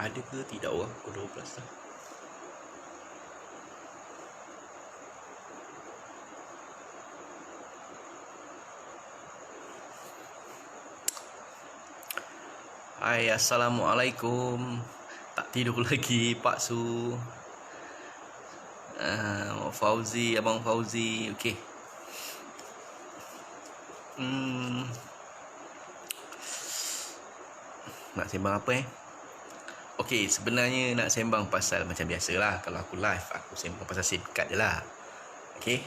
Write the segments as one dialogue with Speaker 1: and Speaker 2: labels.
Speaker 1: Ada ke tidak orang pukul 12 lah. Hai, Assalamualaikum. Tak tidur lagi Pak Su. Fauzi, Abang Fauzi. Okey. Nak sembang apa Okey, sebenarnya nak sembang pasal macam biasalah. Kalau aku live, aku sembang pasal SIM card je lah. Okey.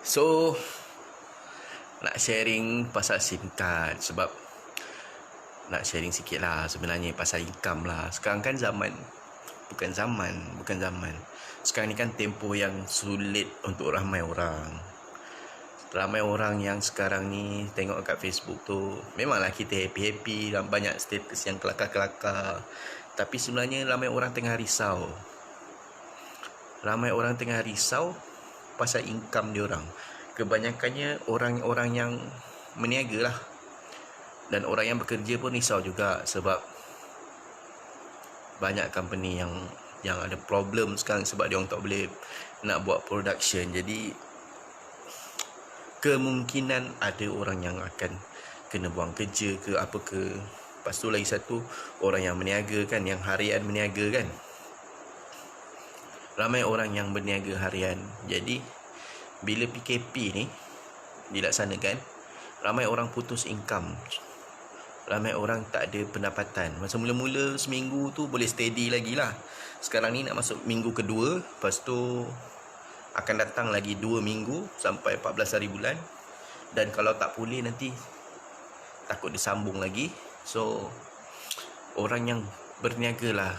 Speaker 1: So, nak sharing pasal SIM card sebab nak sharing sikit lah sebenarnya pasal income lah. Sekarang kan bukan zaman. Sekarang ni kan tempoh yang sulit untuk ramai orang. Ramai orang yang sekarang ni tengok kat Facebook tu, memanglah kita happy-happy dan banyak status yang kelakar-kelakar. Tapi sebenarnya ramai orang tengah risau. Ramai orang tengah risau pasal income diorang. Kebanyakannya orang-orang yang meniaga lah. Dan orang yang bekerja pun risau juga sebab banyak company yang ada problem sekarang sebab dia orang tak boleh nak buat production. Jadi kemungkinan ada orang yang akan kena buang kerja ke apa ke. Lepas tu lagi satu, orang yang meniaga kan, yang harian meniaga kan. Ramai orang yang berniaga harian. Jadi bila PKP ni dilaksanakan, ramai orang putus income. Ramai orang tak ada pendapatan. Masa mula-mula seminggu tu boleh steady lagi lah. Sekarang ni nak masuk minggu kedua. Lepas tu akan datang lagi 2 minggu sampai 14 hari bulan. Dan kalau tak pulih nanti takut disambung lagi. So orang yang berniaga lah,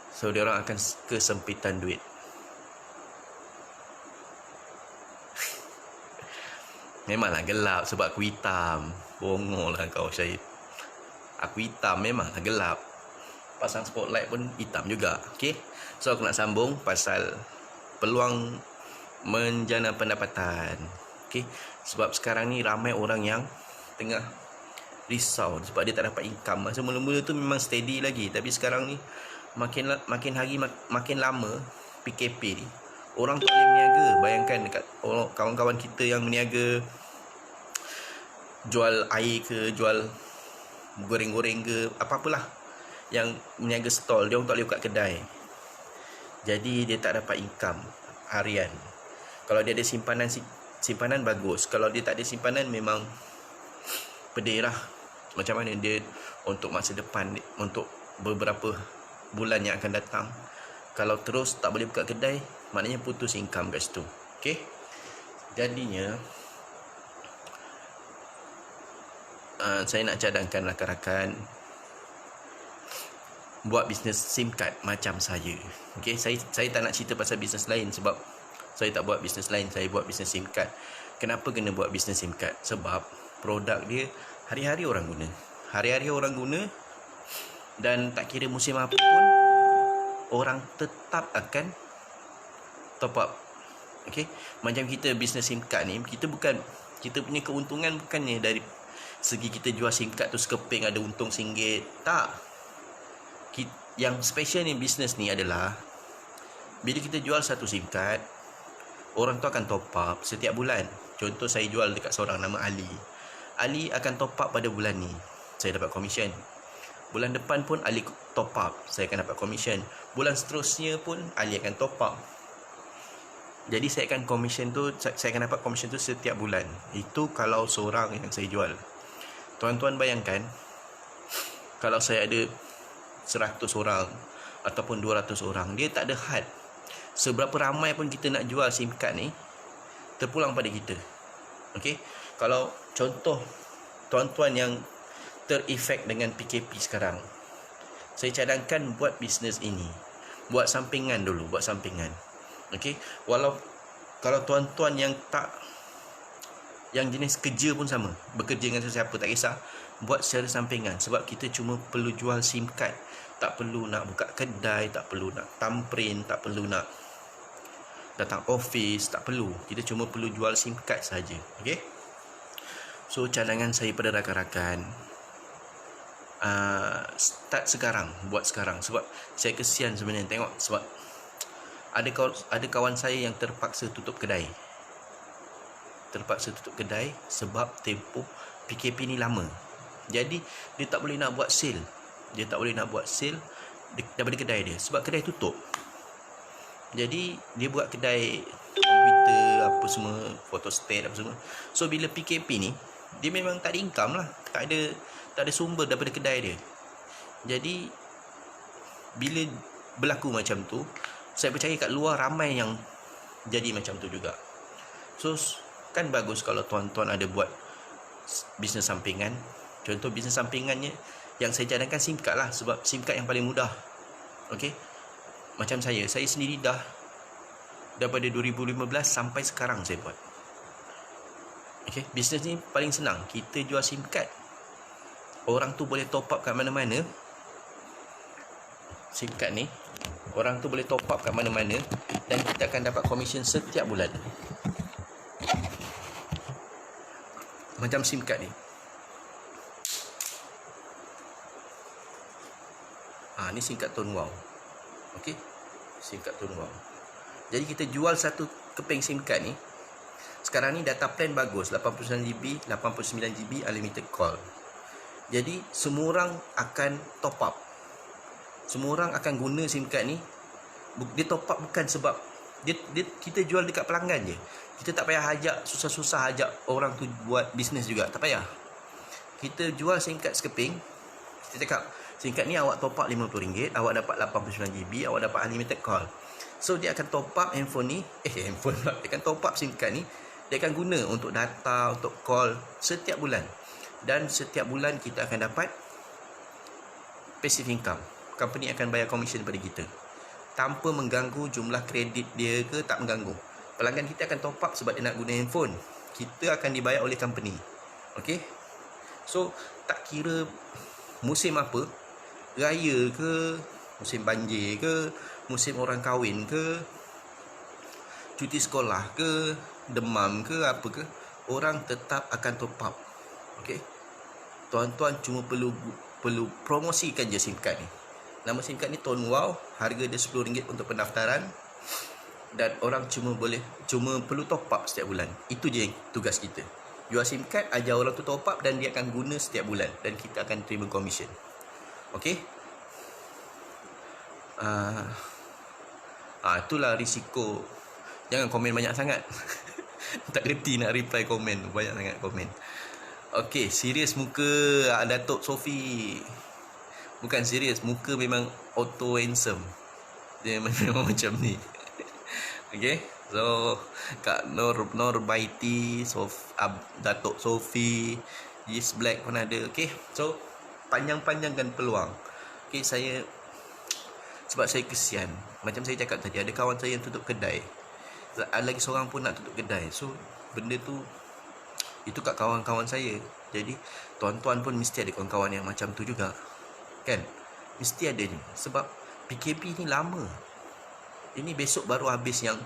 Speaker 1: so dia orang akan kesempitan duit. Memanglah gelap sebab aku hitam. Bongol lah kau, Syahid. Aku hitam, memanglah gelap. Pasang spotlight pun hitam juga. Okay, so aku nak sambung pasal peluang menjana pendapatan. Okay, sebab sekarang ni ramai orang yang tengah risau sebab dia tak dapat income. Masa mula-mula tu memang steady lagi, tapi sekarang ni makin hari makin lama PKP ni, orang tak boleh meniaga. Bayangkan dekat kawan-kawan kita yang meniaga, jual air ke, jual goreng-goreng ke, apa-apalah yang meniaga stall, dia orang tak boleh buka kedai. Jadi dia tak dapat income harian. Kalau dia ada simpanan bagus. Kalau dia tak ada simpanan, memang pedih lah. Macam mana dia untuk masa depan, untuk beberapa bulan yang akan datang, kalau terus tak boleh buka kedai, maknanya putus income kat situ. Okay, jadinya saya nak cadangkan rakan-rakan buat bisnes SIM card macam saya. Okay, saya tak nak cerita pasal bisnes lain sebab saya tak buat bisnes lain. Saya buat bisnes SIM card. Kenapa kena buat bisnes SIM card? Sebab produk dia hari-hari orang guna. Hari-hari orang guna, dan tak kira musim apa pun, orang tetap akan top up. Okay, macam kita bisnes SIM card ni, kita punya keuntungan bukannya dari segi kita jual SIM card tu sekeping ada untung RM1. Tak. Yang special ni bisnes ni adalah bila kita jual satu SIM card, orang tu akan top up setiap bulan. Contoh saya jual dekat seorang nama Ali. Ali akan top up pada bulan ni, saya dapat komisen. Bulan depan pun Ali top up, saya akan dapat komisen. Bulan seterusnya pun Ali akan top up. Jadi saya akan dapat komisen tu setiap bulan. Itu kalau seorang yang saya jual. Tuan-tuan bayangkan, kalau saya ada 100 orang ataupun 200 orang, dia tak ada had. Seberapa ramai pun kita nak jual SIM card ni, terpulang pada kita. Okey, kalau contoh tuan-tuan yang terefek dengan PKP sekarang, saya cadangkan buat bisnes ini, buat sampingan dulu, buat sampingan. Okey, kalau tuan-tuan yang jenis kerja pun sama, bekerja dengan sesiapa, tak kisah, buat secara sampingan. Sebab kita cuma perlu jual SIM card, tak perlu nak buka kedai, tak perlu nak thumbprint, tak perlu nak datang office, tak perlu. Kita cuma perlu jual SIM card saja. Okey, so cadangan saya pada rakan-rakan, start sekarang, buat sekarang. Sebab saya kesian sebenarnya tengok, sebab ada kawan saya yang terpaksa tutup kedai. Sebab tempoh PKP ni lama. Jadi dia tak boleh nak buat sale. Daripada kedai dia, sebab kedai tutup. Jadi dia buat kedai komputer apa semua, photostat apa semua. So bila PKP ni, dia memang tak ada income lah, tak ada sumber daripada kedai dia. Jadi bila berlaku macam tu, saya percaya kat luar ramai yang jadi macam tu juga. So kan bagus kalau tuan-tuan ada buat bisnes sampingan. Contoh bisnes sampingannya yang saya cadangkan SIM card lah, sebab SIM card yang paling mudah. Okey, macam saya sendiri dah daripada 2015 sampai sekarang saya buat. Okey, bisnes ni paling senang. Kita jual SIM card, orang tu boleh top up kat mana-mana. SIM card ni orang tu boleh top up kat mana-mana, dan kita akan dapat komisen setiap bulan. Macam SIM card ni, ni SIM card Tone Wow. Okey, SIM card Tone Wow. Jadi kita jual satu keping SIM card ni. Sekarang ni data plan bagus, 89GB unlimited call. Jadi semua orang akan top up. Semua orang akan guna SIM card ni. Dia top up bukan sebab kita jual dekat pelanggan je. Kita tak payah susah-susah ajak orang tu buat bisnes juga, tak payah. Kita jual SIM card sekeping. Kita cakap, SIM card ni awak top up RM50, awak dapat 89GB, awak dapat unlimited call. So dia akan top up handphone ni, dia akan top up SIM card ni. Dia akan guna untuk data, untuk call setiap bulan. Dan setiap bulan kita akan dapat passive income. Company akan bayar komisen pada kita tanpa mengganggu jumlah kredit dia ke, tak mengganggu. Pelanggan kita akan top up sebab dia nak guna handphone. Kita akan dibayar oleh company. Okey. So tak kira musim apa, raya ke, musim banjir ke, musim orang kahwin ke, cuti sekolah ke, demam ke, apa ke, orang tetap akan top up. Okey. Tuan-tuan cuma perlu promosikan je SIM card ni. Nama SIM card ni Tone Wow, harga dia RM10 untuk pendaftaran, dan orang cuma perlu top up setiap bulan. Itu je tugas kita. Jual SIM card, ajar orang tu top up, dan dia akan guna setiap bulan, dan kita akan terima komisen. Okey. Itulah risiko. Jangan komen banyak sangat. Tak reti nak reply komen, banyak sangat komen. Okey, serius muka Datuk Sofi. Bukan serius, muka memang auto handsome. Dia memang macam ni. Okey. So Kak Nur Baiti, Datuk Sofi, Yes Black pun ada. Okey. So panjang-panjangkan peluang. Okey, sebab saya kesian. Macam saya cakap tadi, ada kawan saya yang tutup kedai. Lagi seorang pun nak tutup kedai. So benda tu, itu kat kawan-kawan saya. Jadi tuan-tuan pun mesti ada kawan-kawan yang macam tu juga, kan? Mesti ada ni. Sebab PKP ni lama. Ini besok baru habis yang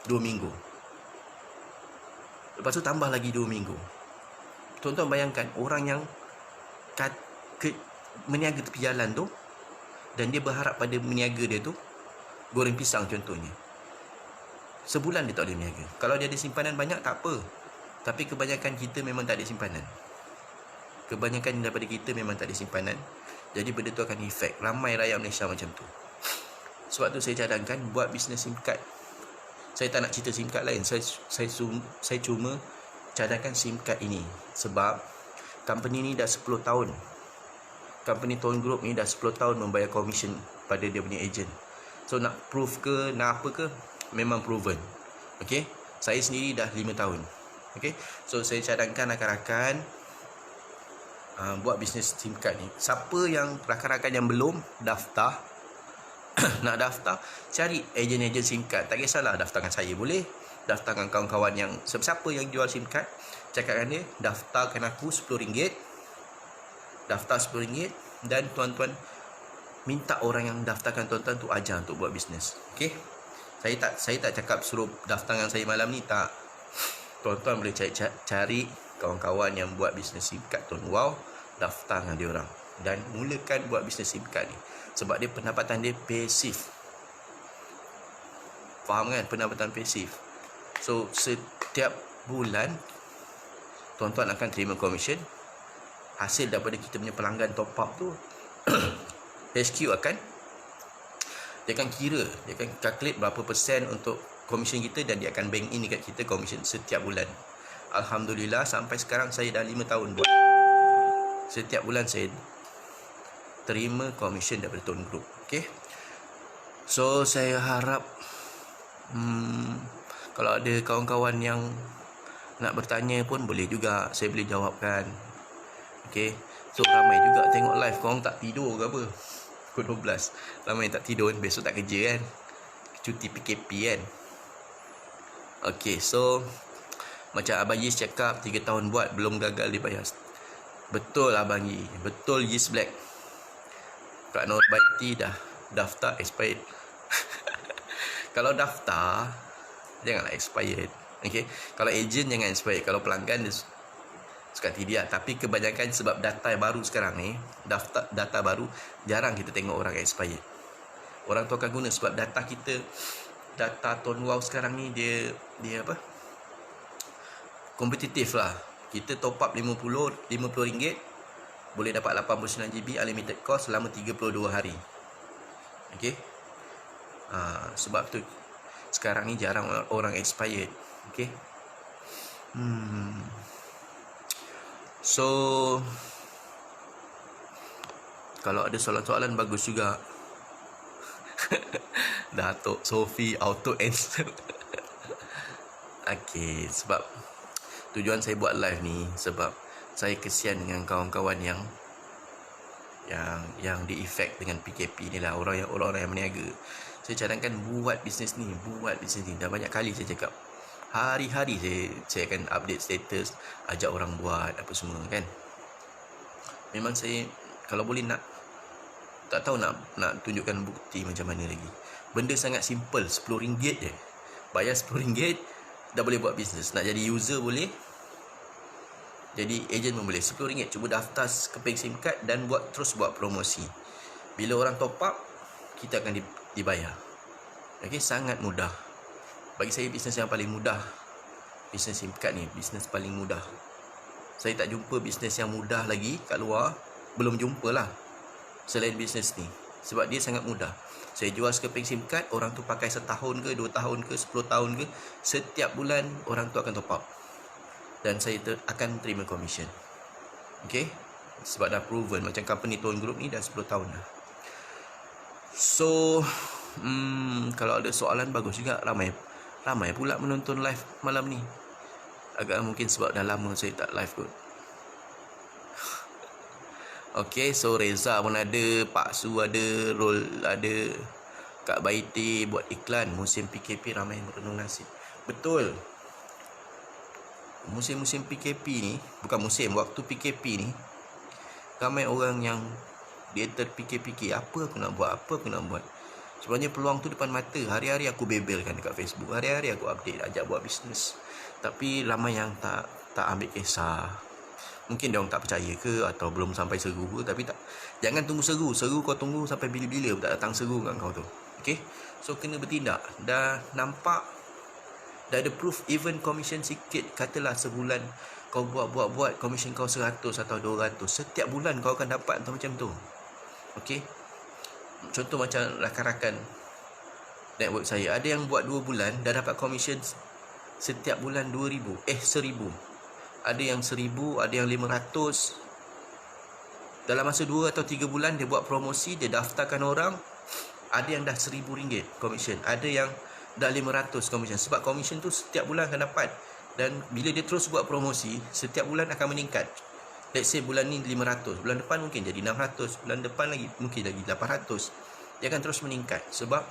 Speaker 1: 2 minggu. Lepas tu tambah lagi 2 minggu. Tuan-tuan bayangkan, orang yang meniaga tepi jalan tu, dan dia berharap pada meniaga dia tu, goreng pisang contohnya, sebulan dia tak boleh meniaga. Kalau dia ada simpanan banyak, tak apa. Tapi kebanyakan kita memang tak ada simpanan. Kebanyakan daripada kita memang tak ada simpanan. Jadi benda tu akan efek. Ramai rakyat Malaysia macam tu. Sebab tu saya cadangkan buat bisnes SIM card. Saya tak nak cerita SIM card lain. Saya cuma cadangkan SIM card ini. Sebab company ni dah 10 tahun. Company Tone Group ni dah 10 tahun membayar komisen pada dia punya agent. So nak proof ke, nak apa ke, memang proven. Okay. Saya sendiri dah 5 tahun. Okay. So saya cadangkan rakan-rakan buat bisnes SIM card ni. Siapa yang rakan-rakan yang belum daftar, nak daftar, cari ejen-ejen SIM card. Tak kisahlah daftarkan saya, boleh daftarkan kawan-kawan yang siapa yang jual SIM card. Cakapkan dia, daftarkan aku RM10. Daftar RM10, dan tuan-tuan minta orang yang daftarkan tuan-tuan tu ajar untuk buat bisnes. Okey. Saya tak cakap suruh daftarkan saya malam ni, tak. Tuan-tuan boleh cari kawan-kawan yang buat bisnes SIM card Tone Wow, daftar dengan dia orang. dan mulakan buat bisnes SIM card ni. Sebab dia pendapatan dia pasif. Faham kan? Pendapatan pasif. So setiap bulan tuan-tuan akan terima komisen. Hasil daripada kita punya pelanggan top up tu HQ dia akan kira, dia akan calculate berapa persen untuk komisen kita, dan dia akan bank in dekat kita komisen setiap bulan. Alhamdulillah sampai sekarang saya dah 5 tahun buat. Setiap bulan saya terima komisen daripada Tone Group. Okay. So saya harap kalau ada kawan-kawan yang nak bertanya pun boleh juga, saya boleh jawabkan. Okay. So ramai juga tengok live, korang tak tidur ke apa? Pukul 12 ramai tak tidur, besok tak kerja kan, cuti PKP kan. Okay, so macam Abang Yis cakap 3 tahun buat belum gagal dibayar. Betul Abang Yi, betul Yis Black. Kak Nur Baiti dah daftar expired. Kalau daftar janganlah expired. Okay, kalau agent jangan expired, kalau pelanggan dia suka tidak. Tapi kebanyakan sebab data baru sekarang ni, data baru jarang kita tengok orang expired. Orang tu akan guna sebab data kita, data Tone Wow sekarang ni dia apa, kompetitif lah. Kita top up RM50 boleh dapat 89 GB unlimited cost selama 32 hari. Okay. Sebab tu sekarang ni jarang orang expired. Okay. So kalau ada soalan-soalan bagus juga. Datuk Sophie auto answer. Okay, sebab tujuan saya buat live ni sebab saya kesian dengan kawan-kawan yang di-effect dengan PKP ni lah, orang-orang yang berniaga. Saya cadangkan buat bisnes ni. Dah banyak kali saya cakap. Hari-hari saya akan update status, ajak orang buat apa semua kan. Memang saya kalau boleh tak tahu nak tunjukkan bukti macam mana lagi. Benda sangat simple, RM10 je. Bayar RM10 dah boleh buat bisnes. Nak jadi user boleh, jadi agent pun boleh. RM10, cuba daftar ke bank SIM card dan terus buat promosi. Bila orang top up, kita akan dibayar. Okay, sangat mudah. Bagi saya bisnes yang paling mudah, bisnes SIM card ni, bisnes paling mudah. Saya tak jumpa bisnes yang mudah lagi kat luar. Belum jumpa lah selain bisnes ni. Sebab dia sangat mudah. Saya jual skeping SIM card, orang tu pakai 1 tahun ke, 2 tahun ke, 10 tahun ke, setiap bulan orang tu akan top up. Dan saya akan terima komisen. Okay. Sebab dah proven. Macam company Tone Group ni dah 10 tahun dah. So kalau ada soalan bagus juga. Ramai pula menonton live malam ni. Agak mungkin sebab dah lama saya tak live kot. Okay, so Reza pun ada, Pak Su ada, Rol ada, Kak Baiti buat iklan. Musim PKP ramai merenung nasib. Betul. Musim-musim PKP ni, bukan musim, waktu PKP ni, ramai orang yang dia terfikir-fikir, apa aku nak buat. Sebenarnya peluang tu depan mata. Hari-hari aku bebelkan dekat Facebook, hari-hari aku update, ajak buat bisnes. Tapi ramai yang tak ambil kisah. Mungkin dia orang tak percaya ke, atau belum sampai seru ke. Tapi tak, jangan tunggu seru kau tunggu sampai bila-bila tak datang seru kat kau tu. Okay, so kena bertindak. Dah nampak, dah ada proof. Even komisen sikit, katalah sebulan kau buat komisen kau 100 atau 200, setiap bulan kau akan dapat macam tu. Okay, contoh macam rakan-rakan network saya, ada yang buat 2 bulan dah dapat komisen setiap bulan 1,000. Ada yang 1,000, ada yang 500. Dalam masa 2 atau 3 bulan dia buat promosi, dia daftarkan orang, ada yang dah RM1,000 komisen, ada yang dah 500 komisen. Sebab komisen tu setiap bulan akan dapat. Dan bila dia terus buat promosi, setiap bulan akan meningkat. Let's say bulan ni 500, bulan depan mungkin jadi 600, bulan depan lagi mungkin lagi 800. Dia akan terus meningkat. Sebab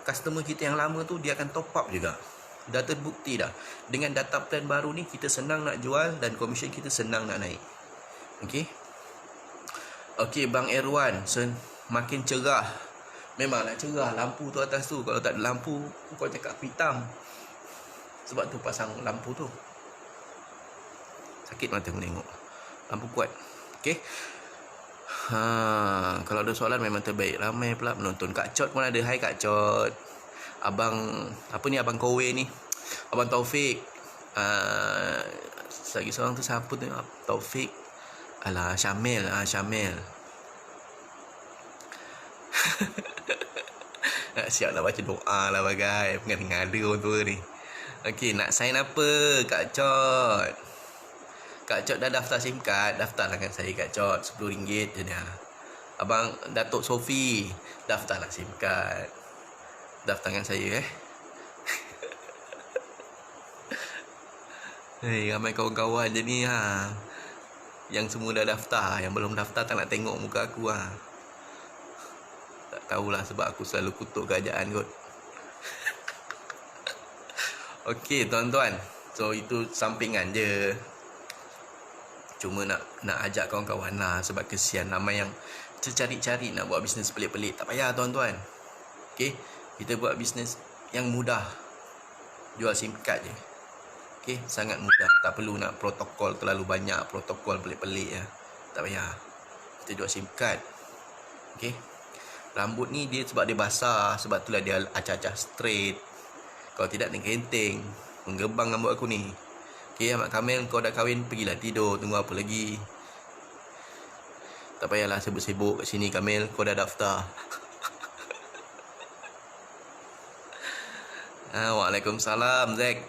Speaker 1: customer kita yang lama tu, dia akan top up juga. Dah terbukti dah. Dengan data plan baru ni, kita senang nak jual dan komisen kita senang nak naik. Okay, Bang Erwan, makin cerah. Memanglah cerah, lampu tu atas tu. Kalau tak ada lampu, kau cakap hitam. Sebab tu pasang lampu tu. Sakit mata menengok. Lampu kuat. Okay. Kalau ada soalan memang terbaik. Ramai pula menonton. Kak Cot pun ada. Hai Kak Cot. Abang apa ni, Abang Kowe ni, Abang Taufik. Lagi seorang tu siapa tu? Taufik. Alah, Syamil. Syamil. Siap nak baca doa lah bagai. Pengen ada orang tua ni. Okey, nak sign apa Kak Cot? Kak Cot dah daftar SIM card. Daftarlah kan saya Kak Cot. RM10 je dia. Abang Datuk Sofi, daftarlah SIM card. Daftarkan saya ramai kawan-kawan je ni Yang semua dah daftar. Yang belum daftar tak nak tengok muka aku Tak tahulah sebab aku selalu kutuk kerajaan kot. Okey tuan-tuan. So itu sampingan je. Cuma nak ajak kawan-kawan lah. Sebab kesian ramai yang tercari-cari nak buat bisnes pelik-pelik. Tak payah tuan-tuan. Okey, kita buat bisnes yang mudah. Jual SIM card je. Okey, sangat mudah. Tak perlu nak protokol terlalu banyak. Protokol pelik-pelik ya. Tak payah. Kita jual SIM card. Okey. Rambut ni dia sebab dia basah. Sebab itulah dia acah-acah straight. Kalau tidak ni kenteng. Menggebang rambut aku ni. Okey, Ahmad Kamil, kau dah kahwin, pergilah tidur. Tunggu apa lagi? Tak payahlah sibuk-sibuk kat sini Kamil. Kau dah daftar. Waalaikumsalam Zack.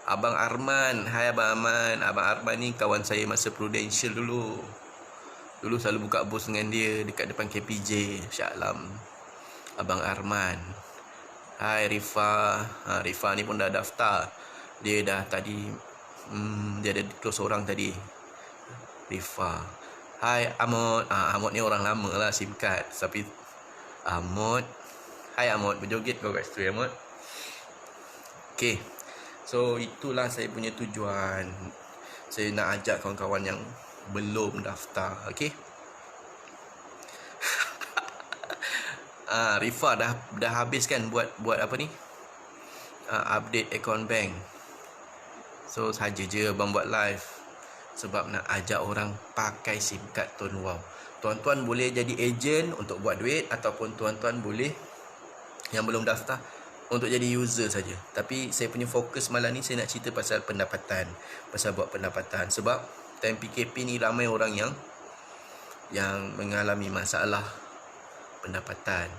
Speaker 1: Abang Arman. Hai Abang Arman. Abang Arman ni kawan saya masa Prudential dulu. Dulu selalu buka bos dengan dia dekat depan KPJ. Syalam. Abang Arman. Hai Rifa. Rifa ni pun dah daftar. Dia dah tadi dia ada close orang tadi. Rifa. Hai Amod. Amod ni orang lama lah SIM card. Tapi Amod. Hai Amod. Berjoget kau kat situ Amod. Okay. So itulah saya punya tujuan. Saya nak ajak kawan-kawan yang belum daftar. Okay. Rifa dah habis kan buat apa ni? Update account bank. So saja je abang buat live. Sebab nak ajak orang pakai SIM card Tone Wow. Tuan-tuan boleh jadi ejen untuk buat duit. Ataupun tuan-tuan boleh yang belum daftar untuk jadi user saja. Tapi saya punya fokus malam ni saya nak cerita pasal pendapatan. Pasal buat pendapatan. Sebab time PKP ni ramai orang yang mengalami masalah pendapatan.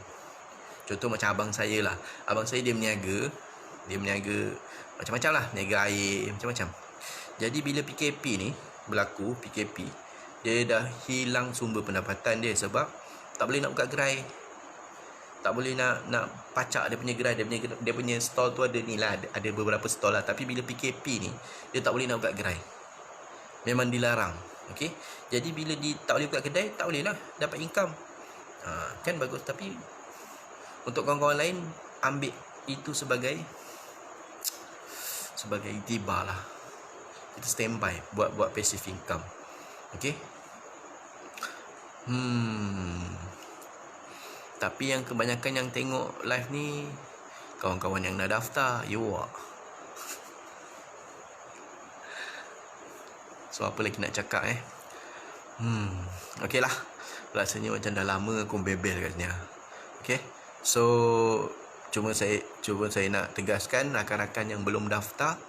Speaker 1: Contoh macam abang saya lah. Abang saya dia meniaga macam-macam lah. Meniaga air, macam-macam. Jadi bila PKP ni berlaku, PKP, dia dah hilang sumber pendapatan dia. Sebab tak boleh nak buka gerai. Tak boleh nak pacak dia punya gerai. Dia punya stall tu ada ni lah. Ada beberapa stall lah. Tapi bila PKP ni, dia tak boleh nak buka gerai. Memang dilarang. Okay. Jadi bila dia tak boleh buka kedai, tak boleh lah dapat income. Kan bagus. Tapi untuk kawan-kawan lain, ambil itu sebagai iktibar lah. Kita standby buat passive income. Okay. Tapi yang kebanyakan yang tengok live ni kawan-kawan yang dah daftar. So apa lagi nak cakap Okay lah. Rasanya macam dah lama aku bebel kat sini. Okay. So Cuma saya nak tegaskan, rakan-rakan yang belum daftar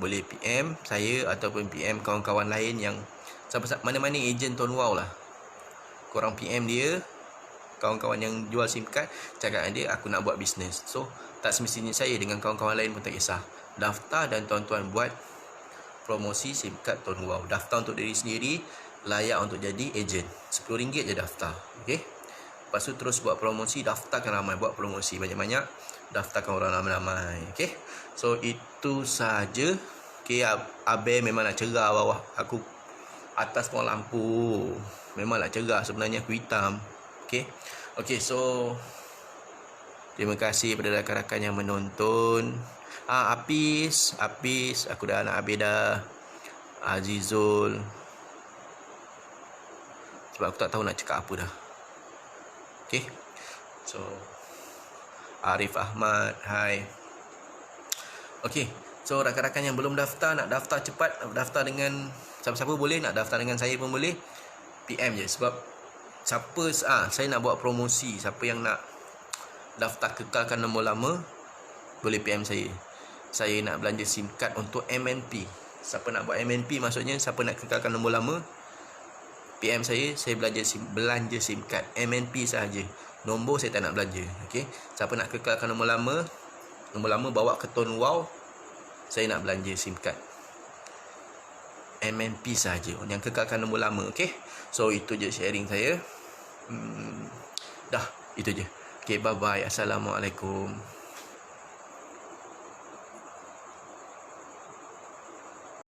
Speaker 1: boleh PM saya ataupun PM kawan-kawan lain yang mana-mana ejen Tone Wow lah. Korang PM dia, kawan-kawan yang jual SIM card, cakap dia aku nak buat bisnes. So tak semestinya saya dengan kawan-kawan lain pun tak kisah. Daftar dan tuan-tuan buat promosi SIM card Tone Wow. Daftar untuk diri sendiri, layak untuk jadi ejen. RM10 je daftar. Okay. Lepas tu terus buat promosi, daftarkan ramai, buat promosi banyak-banyak, daftarkan orang ramai-ramai. Okay. So itu saja. Okay, Abe memang nak cerah bawah. Aku atas pun lampu. Memang nak cerah, sebenarnya aku hitam. Okay. Okay, so terima kasih kepada rakan-rakan yang menonton. Apis, aku dah anak Abeda, Azizul. Sebab aku tak tahu nak cakap apa dah. Okay. So Arif Ahmad, hai. Okay. So rakan-rakan yang belum daftar, nak daftar cepat, daftar dengan Siapa-siapa boleh nak daftar dengan saya pun boleh. PM je. Sebab saya nak buat promosi. Siapa yang nak daftar kekalkan nombor lama, boleh PM saya. Saya nak belanja SIM card untuk MNP. Siapa nak buat MNP, maksudnya siapa nak kekalkan nombor lama, PM saya belanja SIM card MNP sahaja. Nombor saya tak nak belanja. Okey. Siapa nak kekalkan nombor lama bawa keton wow, saya nak belanja SIM card MNP sahaja. Yang kekalkan nombor lama. Okey. So itu je sharing saya. Dah, itu je. Okey, bye bye. Assalamualaikum.